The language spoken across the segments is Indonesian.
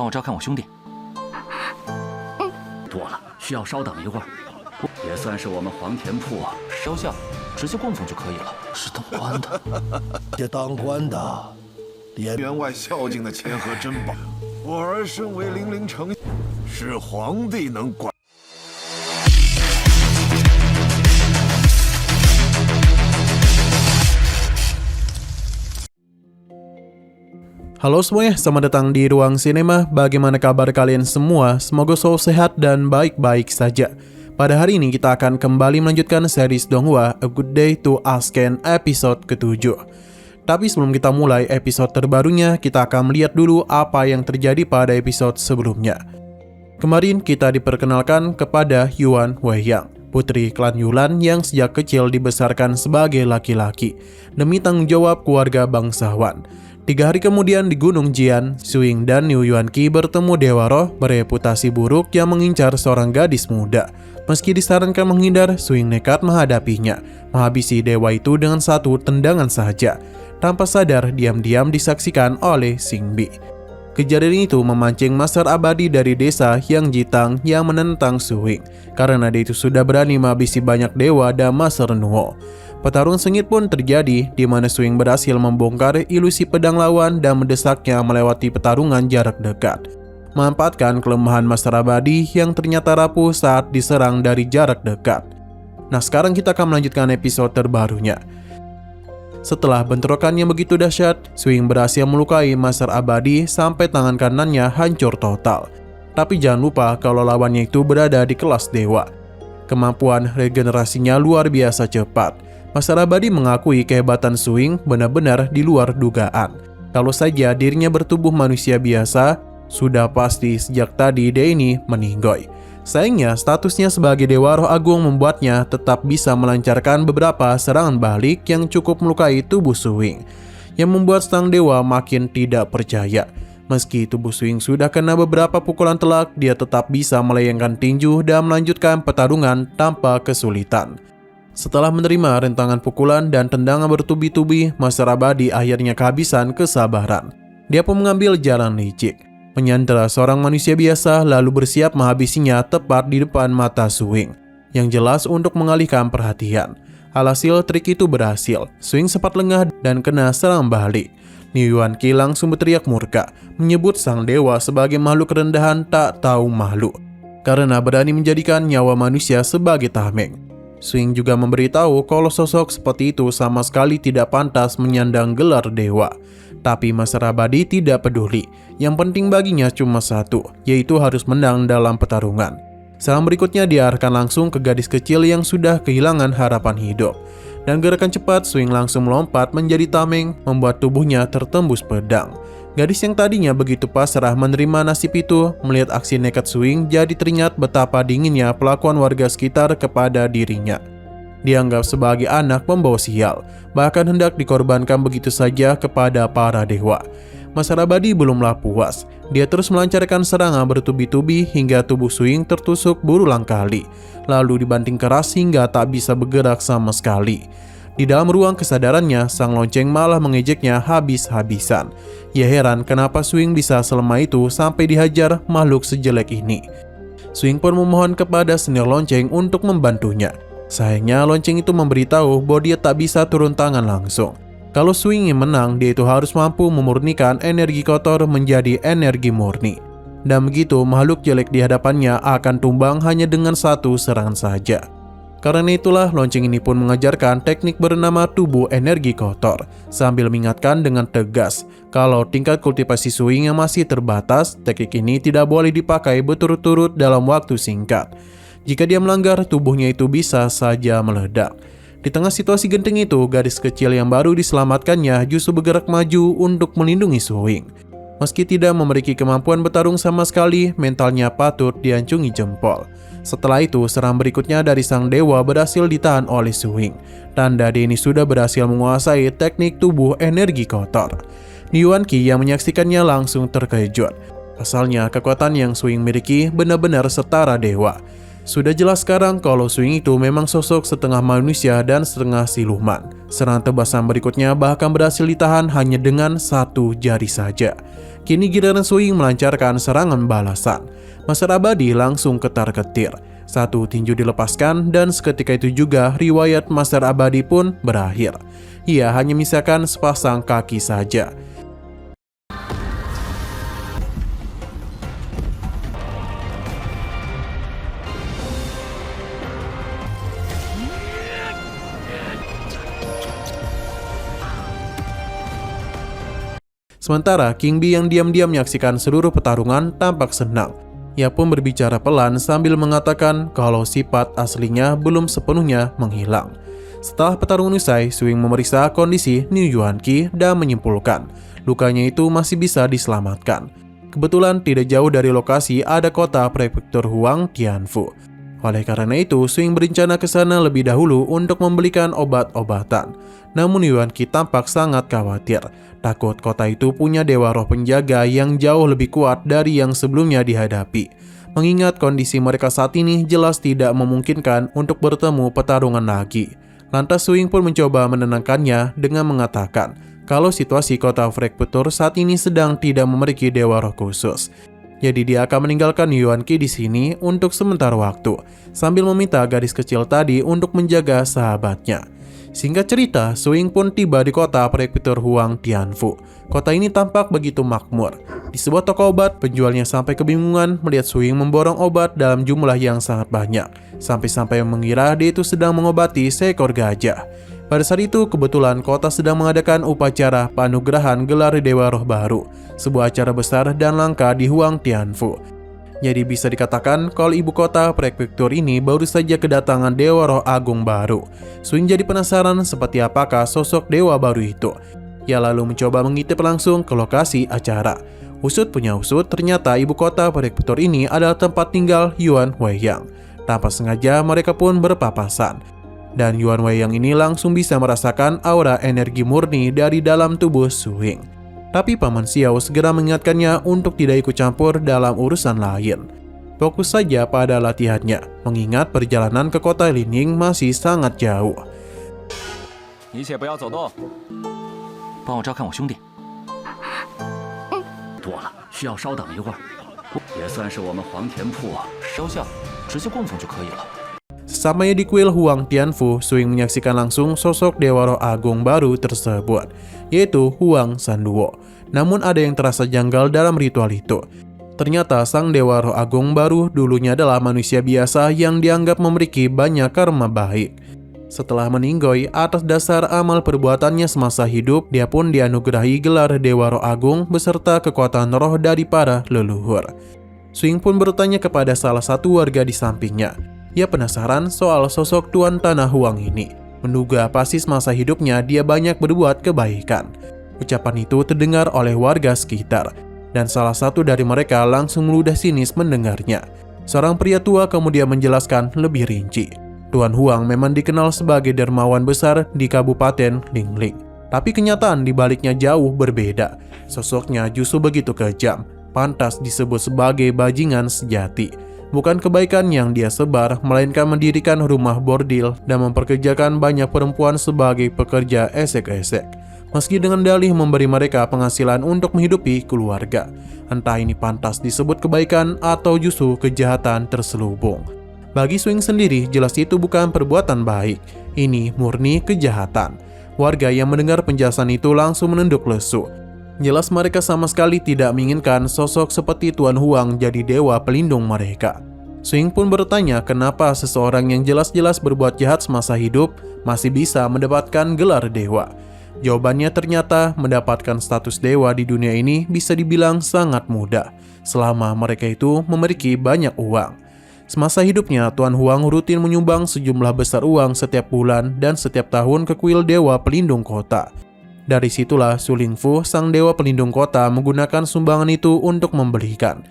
帮我照看我兄弟。多了，需要稍等一会儿。也算是我们黄田铺雕像，直接供奉就可以了。是当官的，这当官的，员外孝敬的钱和珍宝，我儿身为零陵丞，是皇帝能管。Halo semuanya, selamat datang di Ruang Sinema. Bagaimana kabar kalian semua? Semoga selalu sehat dan baik-baik saja. Pada hari ini kita akan kembali melanjutkan series Donghua A Good Day to Asken episode ke-7. Tapi sebelum kita mulai episode terbarunya, kita akan melihat dulu apa yang terjadi pada episode sebelumnya. Kemarin kita diperkenalkan kepada Yuan Weiyang, putri klan Yulan yang sejak kecil dibesarkan sebagai laki-laki demi tanggung jawab keluarga bangsawan. 3 hari kemudian di Gunung Jian, Suing dan Niu Yuanqi bertemu Dewa Roh bereputasi buruk yang mengincar seorang gadis muda. Meski disarankan menghindar, Suing nekat menghadapinya, menghabisi dewa itu dengan satu tendangan saja. Tanpa sadar, diam-diam disaksikan oleh Xingbi. Kejadian itu memancing Master Abadi dari desa Yang Jitang yang menentang Suing, karena dia itu sudah berani menghabisi banyak dewa dan Master Nuo. Petarung sengit pun terjadi, di mana Suing berhasil membongkar ilusi pedang lawan dan mendesaknya melewati pertarungan jarak dekat, memanfaatkan kelemahan Master Abadi yang ternyata rapuh saat diserang dari jarak dekat. Nah, sekarang kita akan melanjutkan episode terbarunya. Setelah bentrokan yang begitu dahsyat, Suing berhasil melukai Master Abadi sampai tangan kanannya hancur total. Tapi jangan lupa kalau lawannya itu berada di kelas dewa. Kemampuan regenerasinya luar biasa cepat. Master Abadi mengakui kehebatan Suing benar-benar di luar dugaan. Kalau saja dirinya bertubuh manusia biasa, sudah pasti sejak tadi dia ini meninggoy. Sayangnya statusnya sebagai Dewa Roh Agung membuatnya tetap bisa melancarkan beberapa serangan balik yang cukup melukai tubuh Suing, yang membuat sang dewa makin tidak percaya. Meski tubuh Suing sudah kena beberapa pukulan telak, dia tetap bisa melayangkan tinju dan melanjutkan pertarungan tanpa kesulitan. Setelah menerima rentangan pukulan dan tendangan bertubi-tubi, Master Abadi akhirnya kehabisan kesabaran. Dia pun mengambil jalan licik, menyandera seorang manusia biasa lalu bersiap menghabisinya tepat di depan mata Suing, yang jelas untuk mengalihkan perhatian. Alhasil trik itu berhasil, Suing sempat lengah dan kena serang balik. Niu Yuanqi langsung berteriak murka, menyebut sang dewa sebagai makhluk rendahan tak tahu malu, karena berani menjadikan nyawa manusia sebagai tameng. Suing juga memberitahu kalau sosok seperti itu sama sekali tidak pantas menyandang gelar dewa. Tapi Master Abadi tidak peduli. Yang penting baginya cuma satu, yaitu harus menang dalam pertarungan. Serangan berikutnya diarahkan langsung ke gadis kecil yang sudah kehilangan harapan hidup. Dan gerakan cepat Suing langsung melompat menjadi tameng, membuat tubuhnya tertembus pedang. Gadis yang tadinya begitu pasrah menerima nasib itu, melihat aksi nekat Suing jadi teringat betapa dinginnya pelakuan warga sekitar kepada dirinya. Dianggap sebagai anak pembawa sial, bahkan hendak dikorbankan begitu saja kepada para dewa. Master Abadi belumlah puas, dia terus melancarkan serangan bertubi-tubi hingga tubuh Suing tertusuk berulang kali, lalu dibanting keras hingga tak bisa bergerak sama sekali. Di dalam ruang kesadarannya, sang lonceng malah mengejeknya habis-habisan. Ya heran kenapa Suing bisa selemah itu sampai dihajar makhluk sejelek ini. Suing pun memohon kepada senior lonceng untuk membantunya. Sayangnya lonceng itu memberitahu bahwa dia tak bisa turun tangan langsung. Kalau Suing ingin menang, dia itu harus mampu memurnikan energi kotor menjadi energi murni. Dan begitu makhluk jelek di hadapannya akan tumbang hanya dengan satu serangan saja. Karena itulah lonceng ini pun mengajarkan teknik bernama tubuh energi kotor, sambil mengingatkan dengan tegas kalau tingkat kultivasi Suing yang masih terbatas, teknik ini tidak boleh dipakai berturut-turut dalam waktu singkat. Jika dia melanggar, tubuhnya itu bisa saja meledak. Di tengah situasi genting itu, gadis kecil yang baru diselamatkannya justru bergerak maju untuk melindungi Suing. Meski tidak memiliki kemampuan bertarung sama sekali, mentalnya patut diacungi jempol. Setelah itu, serangan berikutnya dari sang dewa berhasil ditahan oleh Suing. Tanda dia ini sudah berhasil menguasai teknik tubuh energi kotor. Niu Yuanqi yang menyaksikannya langsung terkejut. Pasalnya, kekuatan yang Suing miliki benar-benar setara dewa. Sudah jelas sekarang kalau Suing itu memang sosok setengah manusia dan setengah siluman. Serangan tebasan berikutnya bahkan berhasil ditahan hanya dengan satu jari saja. Kini giliran Suing melancarkan serangan balasan. Master Abadi langsung ketar-ketir. Satu tinju dilepaskan dan seketika itu juga riwayat Master Abadi pun berakhir. Ia hanya menyisakan sepasang kaki saja. Sementara King Bee yang diam-diam menyaksikan seluruh pertarungan tampak senang. Ia pun berbicara pelan sambil mengatakan kalau sifat aslinya belum sepenuhnya menghilang. Setelah pertarungan usai, Suing memeriksa kondisi Niu Yuanqi dan menyimpulkan lukanya itu masih bisa diselamatkan. Kebetulan tidak jauh dari lokasi ada kota prefektur Huang Tianfu. Oleh karena itu, Suing berencana ke sana lebih dahulu untuk membelikan obat-obatan. Namun Yuanqi tampak sangat khawatir. Takut kota itu punya dewa roh penjaga yang jauh lebih kuat dari yang sebelumnya dihadapi. Mengingat kondisi mereka saat ini jelas tidak memungkinkan untuk bertemu pertarungan lagi. Lantas Suing pun mencoba menenangkannya dengan mengatakan kalau situasi kota prefektur saat ini sedang tidak memiliki dewa roh khusus. Jadi dia akan meninggalkan Yuanqi di sini untuk sementara waktu, sambil meminta gadis kecil tadi untuk menjaga sahabatnya. Singkat cerita, Suing pun tiba di kota prefektur Huang Tianfu. Kota ini tampak begitu makmur. Di sebuah toko obat, penjualnya sampai kebingungan melihat Suing memborong obat dalam jumlah yang sangat banyak, sampai-sampai mengira dia itu sedang mengobati seekor gajah. Pada saat itu, kebetulan kota sedang mengadakan upacara penganugerahan gelar Dewa Roh baru, sebuah acara besar dan langka di Huang Tianfu. Jadi bisa dikatakan kalau ibu kota prefektur ini baru saja kedatangan Dewa Roh Agung baru. Suing jadi penasaran seperti apakah sosok dewa baru itu. Ia lalu mencoba mengintip langsung ke lokasi acara. Usut punya usut, ternyata ibu kota prefektur ini adalah tempat tinggal Yuan Weiyang. Tanpa sengaja mereka pun berpapasan. Dan Yuan Weiyang ini langsung bisa merasakan aura energi murni dari dalam tubuh Suing. Tapi Paman Xiao segera mengingatkannya untuk tidak ikut campur dalam urusan lain. Fokus saja pada latihannya, mengingat perjalanan ke kota Lining masih sangat jauh. 一切不要走动，帮我照看我兄弟。多了，需要稍等一会儿。也算是我们黄田铺雕像直接供奉就可以了。 Sesamanya di kuil Huang Tianfu, Suing menyaksikan langsung sosok Dewa Roh Agung baru tersebut, yaitu Huang Sanduo. Namun ada yang terasa janggal dalam ritual itu. Ternyata sang Dewa Roh Agung baru dulunya adalah manusia biasa yang dianggap memiliki banyak karma baik. Setelah meninggoy atas dasar amal perbuatannya semasa hidup, dia pun dianugerahi gelar Dewa Roh Agung beserta kekuatan roh dari para leluhur. Suing pun bertanya kepada salah satu warga di sampingnya. Ia penasaran soal sosok Tuan Tanah Huang ini. Menduga pasti semasa hidupnya dia banyak berbuat kebaikan. Ucapan itu terdengar oleh warga sekitar, dan salah satu dari mereka langsung meludah sinis mendengarnya. Seorang pria tua kemudian menjelaskan lebih rinci. Tuan Huang memang dikenal sebagai dermawan besar di Kabupaten Lingling. Tapi kenyataan di baliknya jauh berbeda. Sosoknya justru begitu kejam, pantas disebut sebagai bajingan sejati. Bukan kebaikan yang dia sebar, melainkan mendirikan rumah bordil dan memperkerjakan banyak perempuan sebagai pekerja esek-esek. Meski dengan dalih memberi mereka penghasilan untuk menghidupi keluarga. Entah ini pantas disebut kebaikan atau justru kejahatan terselubung. Bagi Suing sendiri, jelas itu bukan perbuatan baik. Ini murni kejahatan. Warga yang mendengar penjelasan itu langsung menunduk lesu. Jelas mereka sama sekali tidak menginginkan sosok seperti Tuan Huang jadi dewa pelindung mereka. Suing pun bertanya kenapa seseorang yang jelas-jelas berbuat jahat semasa hidup masih bisa mendapatkan gelar dewa. Jawabannya ternyata mendapatkan status dewa di dunia ini bisa dibilang sangat mudah, selama mereka itu memiliki banyak uang. Semasa hidupnya, Tuan Huang rutin menyumbang sejumlah besar uang setiap bulan dan setiap tahun ke kuil dewa pelindung kota. Dari situlah Su Lingfu, sang dewa pelindung kota, menggunakan sumbangan itu untuk membelikan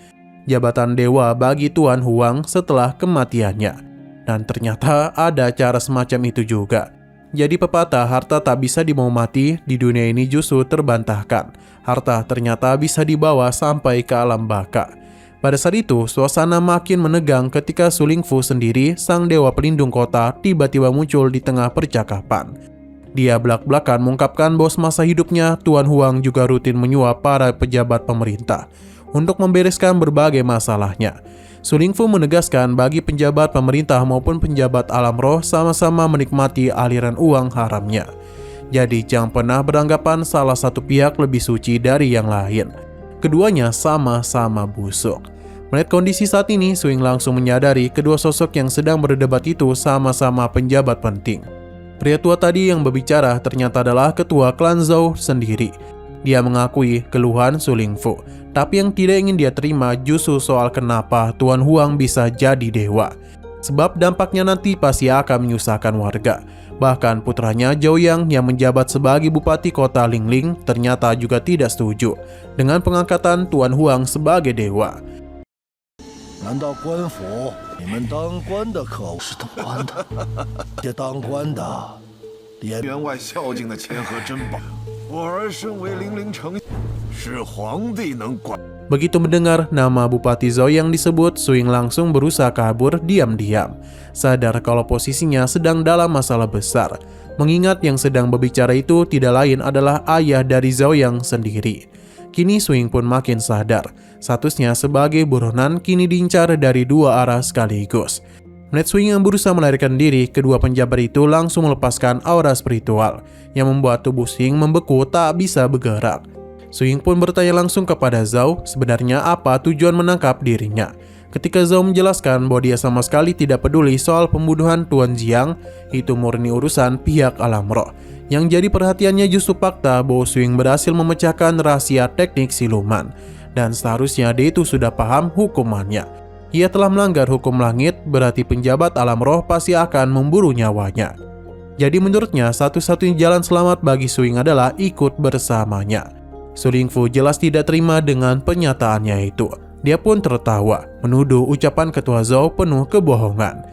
jabatan dewa bagi Tuan Huang setelah kematiannya. Dan ternyata ada cara semacam itu juga. Jadi pepatah harta tak bisa dibawa mati di dunia ini justru terbantahkan. Harta ternyata bisa dibawa sampai ke alam baka. Pada saat itu, suasana makin menegang ketika Su Lingfu sendiri, sang dewa pelindung kota, tiba-tiba muncul di tengah percakapan. Dia belak-belakan mengungkapkan bahwa semasa hidupnya Tuan Huang juga rutin menyuap para pejabat pemerintah untuk membereskan berbagai masalahnya. Su Lingfu menegaskan bagi penjabat pemerintah maupun penjabat alam roh sama-sama menikmati aliran uang haramnya. Jadi jangan pernah beranggapan salah satu pihak lebih suci dari yang lain. Keduanya sama-sama busuk. Melihat kondisi saat ini, Su Ying langsung menyadari kedua sosok yang sedang berdebat itu sama-sama penjabat penting. Pria tua tadi yang berbicara ternyata adalah ketua klan Zhou sendiri. Dia mengakui keluhan Su Lingfu, tapi yang tidak ingin dia terima justru soal kenapa Tuan Huang bisa jadi dewa. Sebab dampaknya nanti pasti akan menyusahkan warga. Bahkan putranya Zhou Yang yang menjabat sebagai bupati kota Lingling ternyata juga tidak setuju dengan pengangkatan Tuan Huang sebagai dewa. 难道官府你们当官的可是当官的？这当官的，连员外孝敬的钱和珍宝，我儿身为零陵丞，是皇帝能管。 Begitu mendengar nama Bupati Zhou yang disebut, Su Ying langsung berusaha kabur diam-diam. Sadar kalau posisinya sedang dalam masalah besar. Mengingat yang sedang berbicara itu tidak lain adalah ayah dari Zhou Yang sendiri. Kini Su Ying pun makin sadar, statusnya sebagai buronan kini diincar dari dua arah sekaligus. Melihat Su Ying yang berusaha melarikan diri, kedua penjabat itu langsung melepaskan aura spiritual yang membuat tubuh Su Ying membeku tak bisa bergerak. Su Ying pun bertanya langsung kepada Zhou sebenarnya apa tujuan menangkap dirinya. Ketika Zhou menjelaskan bahwa dia sama sekali tidak peduli soal pembunuhan Tuan Jiang, itu murni urusan pihak alam roh. Yang jadi perhatiannya justru fakta bahwa Su Ying berhasil memecahkan rahasia teknik siluman. Dan seharusnya dia itu sudah paham hukumannya. Ia telah melanggar hukum langit, berarti penjabat alam roh pasti akan memburu nyawanya. Jadi menurutnya satu-satunya jalan selamat bagi Su Ying adalah ikut bersamanya. Su Lingfu jelas tidak terima dengan pernyataannya itu. Dia pun tertawa, menuduh ucapan ketua Zhou penuh kebohongan.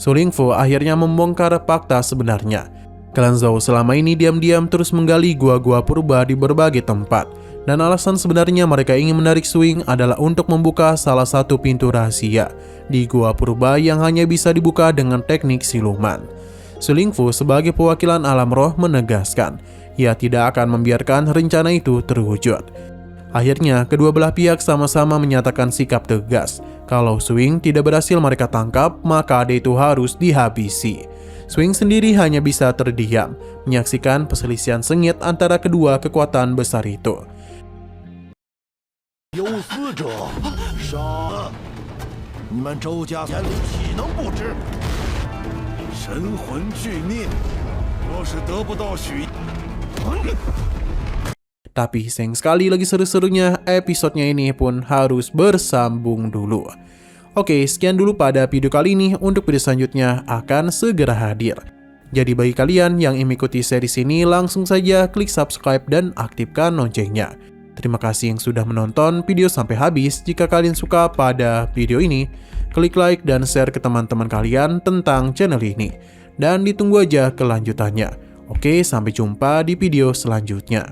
Su Lingfu akhirnya membongkar fakta sebenarnya. Klan Zhou selama ini diam-diam terus menggali gua-gua purba di berbagai tempat. Dan alasan sebenarnya mereka ingin menarik Su Ying adalah untuk membuka salah satu pintu rahasia di gua purba yang hanya bisa dibuka dengan teknik siluman. Su Lingfu sebagai perwakilan alam roh menegaskan, ia tidak akan membiarkan rencana itu terwujud. Akhirnya, kedua belah pihak sama-sama menyatakan sikap tegas. Kalau Su Ying tidak berhasil mereka tangkap, maka dia itu harus dihabisi. Su Ying sendiri hanya bisa terdiam, menyaksikan perselisihan sengit antara kedua kekuatan besar itu. 有死者，杀！你们周家眼里岂能不知？神魂俱灭，若是得不到许。 Tapi sayang sekali lagi seru-serunya, episodenya ini pun harus bersambung dulu. Oke, sekian dulu pada video kali ini. Untuk video selanjutnya akan segera hadir. Jadi bagi kalian yang ingin mengikuti series ini, langsung saja klik subscribe dan aktifkan loncengnya. Terima kasih yang sudah menonton video sampai habis. Jika kalian suka pada video ini, klik like dan share ke teman-teman kalian tentang channel ini. Dan ditunggu aja kelanjutannya. Oke, sampai jumpa di video selanjutnya.